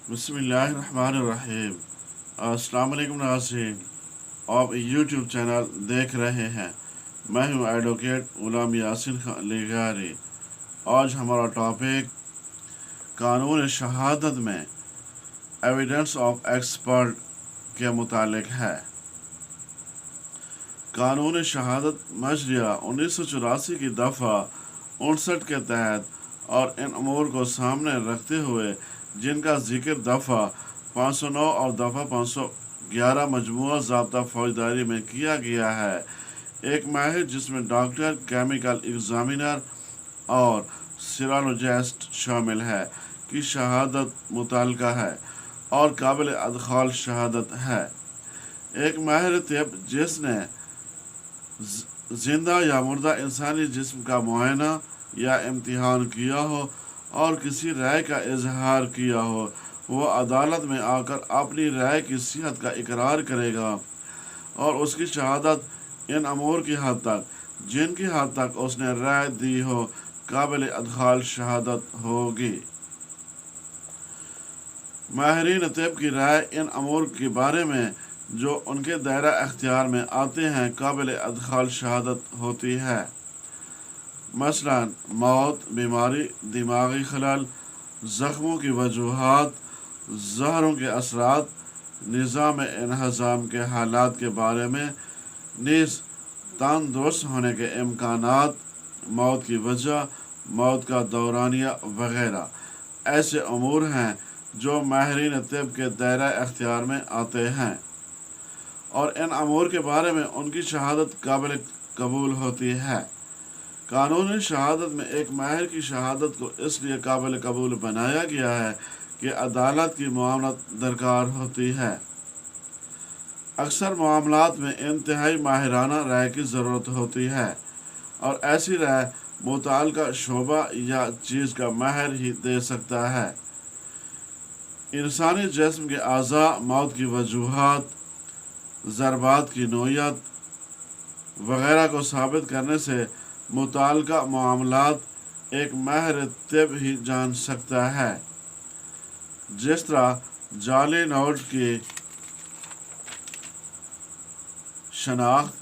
बिस्मिल्लाहिर्रहमानिर्रहीम। अस्सलाम वालेकुम नाज़रीन, आप यूट्यूब चैनल देख रहे हैं। मैं हूं एडवोकेट गुलाम यासिन खान लिगारी। आज हमारा टॉपिक कानून शहादत में एविडेंस ऑफ एक्सपर्ट के मुतालिक है। कानून शहादत मशरिया 1984 की दफ़ा 59 के तहत और इन अमूर को सामने रखते हुए जिनका जिक्र दफ़ा 509 और दफ़ा 511 मजमूआ ज़ाब्ता फौजदारी में किया गया है, एक माहिर जिसमें डॉक्टर, केमिकल एग्जामिनर और सीरोलॉजिस्ट शामिल है की शहादत मुतल्लका है और काबिल अदखाल शहादत है। एक माहिर तिब जिसने जिंदा या मुर्दा इंसानी जिस्म का मुआयना या इम्तिहान किया हो और किसी राय का इजहार किया हो, वह अदालत में आकर अपनी राय की सेहत का इकरार करेगा और उसकी शहादत इन अमूर की हद तक जिनकी हद तक उसने राय दी हो काबिल अदखाल शहादत होगी। माहिरीन तिब की राय इन अमूर के बारे में जो उनके दायरा अख्तियार में आते हैं काबिल अदखाल शहादत होती है। मसलन मौत, बीमारी, दिमागी खलल, ज़ख्मों की वजूहात, जहरों के असरात, निज़ाम इन्हज़ाम के हालात के बारे में, नीज़ तंदुरुस्त होने के इम्कानात, मौत की वजह, मौत का दौरानिया वगैरह ऐसे अमूर हैं जो माहिरीन तिब के दायरा अख्तियार में आते हैं और इन अमूर के बारे में उनकी शहादत काबिल कबूल होती है। कानूनी शहादत में एक माहिर की शहादत को इसलिए काबिल कबूल बनाया गया है कि अदालत की मामलत दरकार होती है। अक्सर मामलात में इंतहाई माहिराना राय की ज़रूरत होती है और ऐसी राय मुतल्लका शोबा या चीज़ का माहिर ही दे सकता है। इंसानी जिस्म के अज़ा, मौत की वजूहात, ज़रबात की नोयत वगैरह को साबित करने से मुतल्लका मामलात एक माहिर तिब ही जान सकता है। जिस तरह जाली नोट की शनाख्त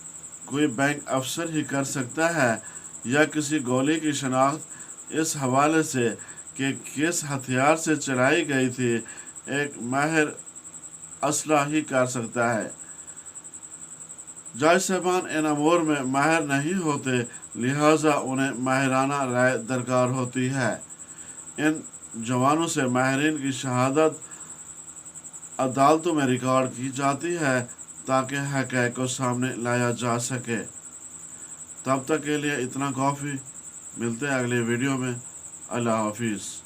कोई बैंक अफसर ही कर सकता है या किसी गोली की शनाख्त इस हवाले से कि किस हथियार से चलाई गई थी एक माहिर असला ही कर सकता है। जज साहबान इन अमूर में माहिर नहीं होते, लिहाजा उन्हें माहिराना राय दरकार होती है। इन जवानों से माहिरीन की शहादत अदालतों में रिकॉर्ड की जाती है ताकि हक़ाइक़ को सामने लाया जा सके। तब तक के लिए इतना काफ़ी। मिलते हैं अगले वीडियो में। अल्लाह हाफिज़।